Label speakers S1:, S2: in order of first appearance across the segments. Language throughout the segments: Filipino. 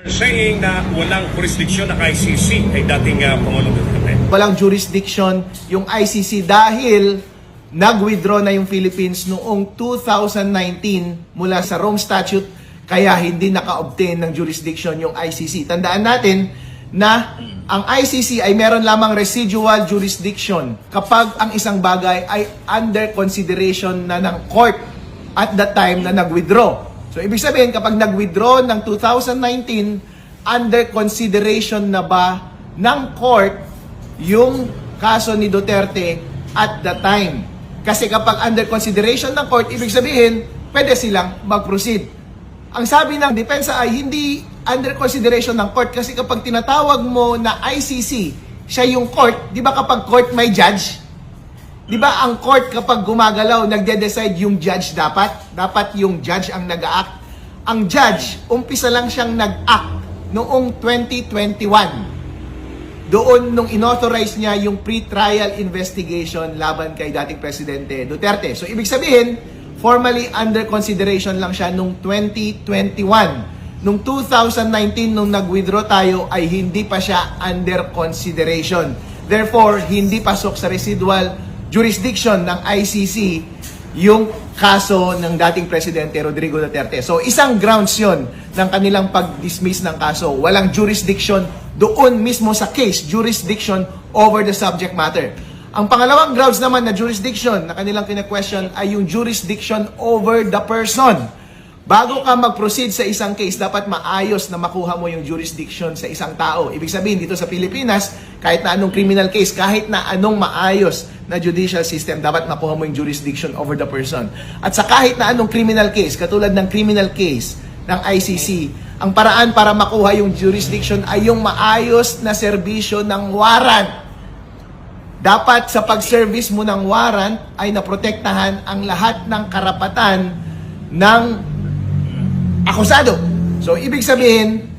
S1: Saying na walang jurisdiction ng ICC ay dating Pangulong Duterte.
S2: Walang jurisdiction yung ICC dahil nag-withdraw na yung Philippines noong 2019 mula sa Rome Statute, kaya hindi naka-obtain ng jurisdiction yung ICC. Tandaan natin na ang ICC ay meron lamang residual jurisdiction kapag ang isang bagay ay under consideration na ng court at the time na nag-withdraw. So, ibig sabihin, kapag nag-withdraw ng 2019, under consideration na ba ng court yung kaso ni Duterte at the time? Kasi kapag under consideration ng court, ibig sabihin, pwede silang mag-proceed. Ang sabi ng depensa ay hindi under consideration ng court kasi kapag tinatawag mo na ICC, siya yung court, di ba kapag court may judge? Di ba ang court kapag gumagalaw, nagde-decide yung judge dapat? Dapat yung judge ang nag-act. Ang judge, umpisa lang siyang nag-act noong 2021. Doon nung inauthorize niya yung pre-trial investigation laban kay dating Presidente Duterte. So ibig sabihin, formally under consideration lang siya nung 2021. Nung 2019, nung nag-withdraw tayo, ay hindi pa siya under consideration. Therefore, hindi pasok sa residual jurisdiction ng ICC yung kaso ng dating Presidente Rodrigo Duterte. So, isang grounds yun ng kanilang pag-dismiss ng kaso. Walang jurisdiction doon mismo sa case, jurisdiction over the subject matter. Ang pangalawang grounds naman na jurisdiction na kanilang kine-question ay yung jurisdiction over the person. Bago ka mag-proceed sa isang case, dapat maayos na makuha mo yung jurisdiction sa isang tao. Ibig sabihin, dito sa Pilipinas, kahit na anong criminal case, kahit na anong maayos na judicial system, dapat makuha mo yung jurisdiction over the person. At sa kahit na anong criminal case, katulad ng criminal case ng ICC, ang paraan para makuha yung jurisdiction ay yung maayos na serbisyo ng warrant. Dapat sa pag-service mo ng warrant ay naprotektahan ang lahat ng karapatan ng akusado. So, ibig sabihin,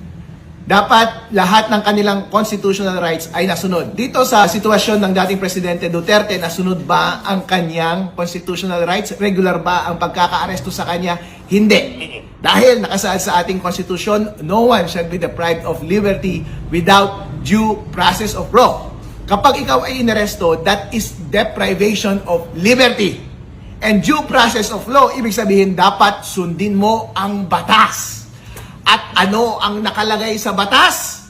S2: dapat lahat ng kanilang constitutional rights ay nasunod. Dito sa sitwasyon ng dating Presidente Duterte, nasunod ba ang kanyang constitutional rights? Regular ba ang pagkaka-aresto sa kanya? Hindi. Dahil nakasaad sa ating konstitusyon, no one shall be deprived of liberty without due process of law. Kapag ikaw ay inaresto, that is deprivation of liberty. And due process of law, ibig sabihin, dapat sundin mo ang batas. At ano ang nakalagay sa batas?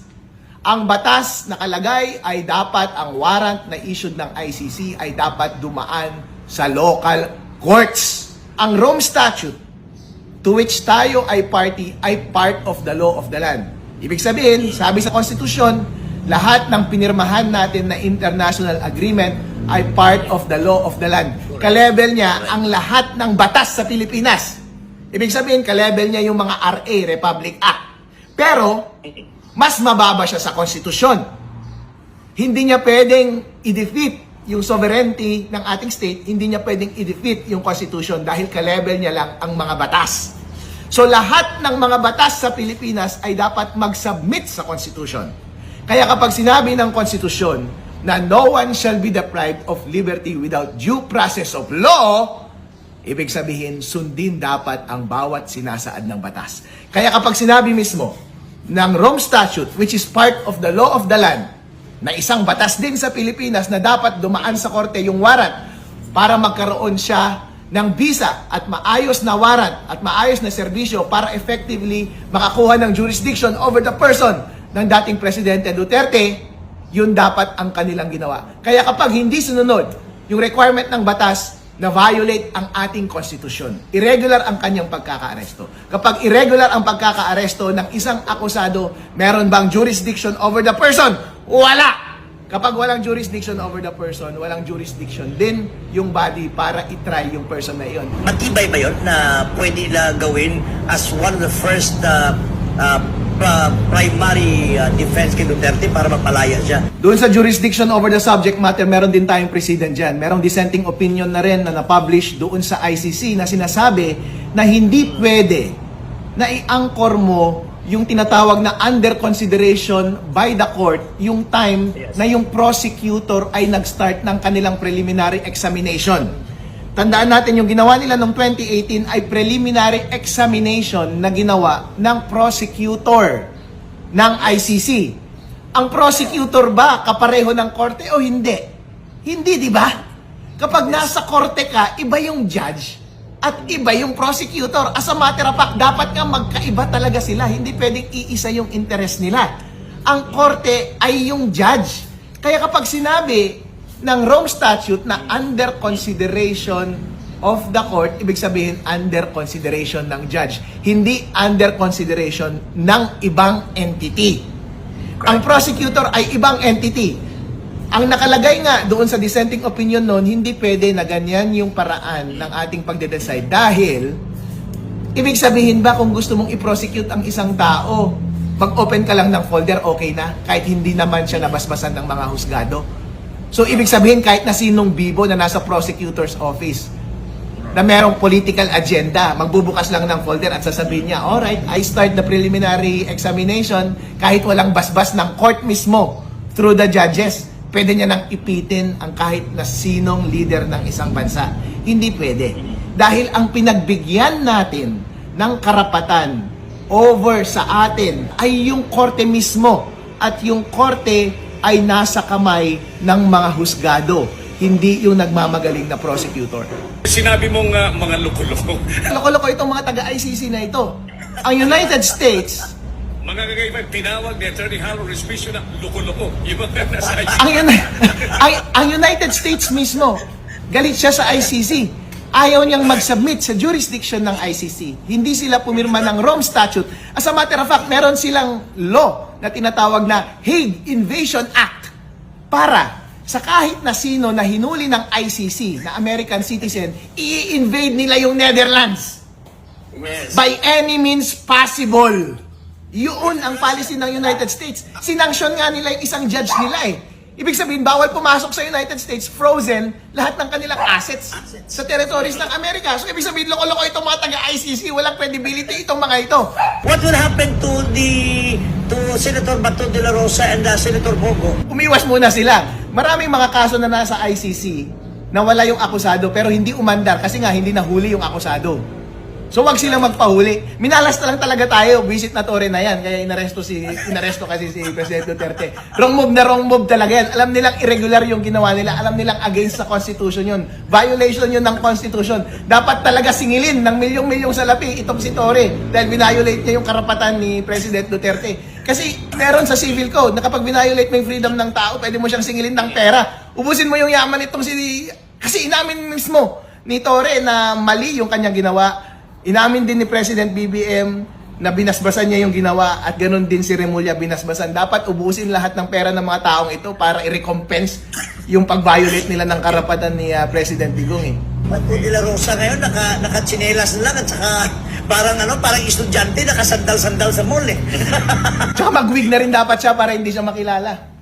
S2: Ang batas nakalagay ay dapat ang warrant na issued ng ICC ay dapat dumaan sa local courts. Ang Rome Statute, to which tayo ay party, ay part of the law of the land. Ibig sabihin, sabi sa konstitusyon, lahat ng pinirmahan natin na international agreement ay part of the law of the land. Ka-level niya ang lahat ng batas sa Pilipinas. Ibig sabihin, ka-level niya yung mga RA, Republic Act. Pero, mas mababa siya sa konstitusyon. Hindi niya pwedeng i-defeat yung sovereignty ng ating state, hindi niya pwedeng i-defeat yung constitution dahil ka-level niya lang ang mga batas. So, lahat ng mga batas sa Pilipinas ay dapat mag-submit sa constitution. Kaya kapag sinabi ng konstitusyon na no one shall be deprived of liberty without due process of law, ibig sabihin, sundin dapat ang bawat sinasaad ng batas. Kaya kapag sinabi mismo ng Rome Statute, which is part of the law of the land, na isang batas din sa Pilipinas na dapat dumaan sa korte yung warrant para magkaroon siya ng visa at maayos na warrant at maayos na serbisyo para effectively makakuha ng jurisdiction over the person ng dating Presidente Duterte, yun dapat ang kanilang ginawa. Kaya kapag hindi sinunod yung requirement ng batas na violate ang ating konstitusyon, irregular ang kanyang pagkakaaresto. Kapag irregular ang pagkakaaresto ng isang akusado, meron bang jurisdiction over the person? Wala! Kapag walang jurisdiction over the person, walang jurisdiction din yung body para itry yung person na iyon.
S3: Matibay ba yun na pwede nila gawin as one of the first primary defense kay Duterte para mapalaya siya?
S2: Doon sa jurisdiction over the subject matter, meron din tayong precedent dyan. Merong dissenting opinion na rin na na-publish doon sa ICC na sinasabi na hindi pwede na i-anchor mo yung tinatawag na under consideration by the court yung time na yung prosecutor ay nag-start ng kanilang preliminary examination. Tandaan natin, yung ginawa nila noong 2018 ay preliminary examination na ginawa ng prosecutor. ng ICC. Ang prosecutor ba kapareho ng korte o hindi? Hindi, di ba? Kapag nasa korte ka, iba yung judge at iba yung prosecutor. As a matter of fact, dapat nga magkaiba talaga sila. Hindi pwedeng iisa yung interest nila. Ang korte ay yung judge. Kaya kapag sinabi ng Rome Statute na under consideration of the court, ibig sabihin under consideration ng judge. Hindi under consideration ng ibang entity. Ang prosecutor ay ibang entity. Ang nakalagay nga doon sa dissenting opinion noon, hindi pwede na ganyan yung paraan ng ating pagde-decide. Dahil, ibig sabihin ba kung gusto mong i-prosecute ang isang tao, mag-open ka lang ng folder, okay na? Kahit hindi naman siya nabasbasan ng mga husgado. So, ibig sabihin kahit na sinong bibo na nasa prosecutor's office, na merong political agenda, magbubukas lang ng folder at sasabihin niya, alright, I start the preliminary examination kahit walang basbas ng court mismo through the judges. Pwede niya nang ipitin ang kahit na sinong leader ng isang bansa. Hindi pwede. Dahil ang pinagbigyan natin ng karapatan over sa atin ay yung korte mismo. At yung korte ay nasa kamay ng mga husgado, hindi yung nagmamagaling na prosecutor.
S1: Sinabi mong mga loko-loko.
S2: Loko-loko itong mga taga-ICC na ito. Ang United States,
S1: Mga kagaiba, tinawag ni Attorney Harold Respicio na loko-loko. Yung mga nasa
S2: ang United States mismo, galit siya sa ICC. Ayaw niyang mag-submit sa jurisdiction ng ICC. Hindi sila pumirma ng Rome Statute. As a matter of fact, meron silang law na tinatawag na Hague Invasion Act para sa kahit na sino na hinuli ng ICC na American citizen, i-invade nila yung Netherlands.
S3: Yes.
S2: By any means possible. Yun ang policy ng United States. Sinanksyon nga nila yung isang judge nila eh. Ibig sabihin, bawal pumasok sa United States, frozen lahat ng kanilang assets sa territories ng Amerika. So ibig sabihin, loko-loko itong mga taga-ICC, walang credibility itong mga ito.
S3: What will happen to Senator Bato de la Rosa and Senator Bogo?
S2: Umiwas muna sila. Maraming mga kaso na nasa ICC na wala yung akusado pero hindi umandar kasi nga hindi nahuli yung akusado. So wag silang magpahuli. Minalas na lang talaga tayo. Visit na Torre na yan. Kaya inaresto kasi si President Duterte. Wrong move talaga yan. Alam nilang irregular yung ginawa nila. Alam nilang against sa Constitution yun. Violation yun ng Constitution. Dapat talaga singilin ng milyong-milyong salapi itong si Torre. Dahil binayolate niya yung karapatan ni President Duterte. Kasi meron sa civil code na kapag binayolate mo yung freedom ng tao, pwede mo siyang singilin ng pera. Ubusin mo yung yaman itong si... Kasi inamin mismo ni Torre na mali yung kanyang ginawa. Inamin din ni President BBM na binasbasan niya yung ginawa at ganun din si Remulla binasbasan. Dapat ubusin lahat ng pera ng mga taong ito para i-recompense yung pag-violate nila ng karapatan ni President Digong eh.
S3: Bato de la Rosa ngayon, nakatsinelas lang at saka parang estudyante, nakasandal-sandal sa mall eh.
S2: Tsaka mag-wig na rin dapat siya para hindi siya makilala.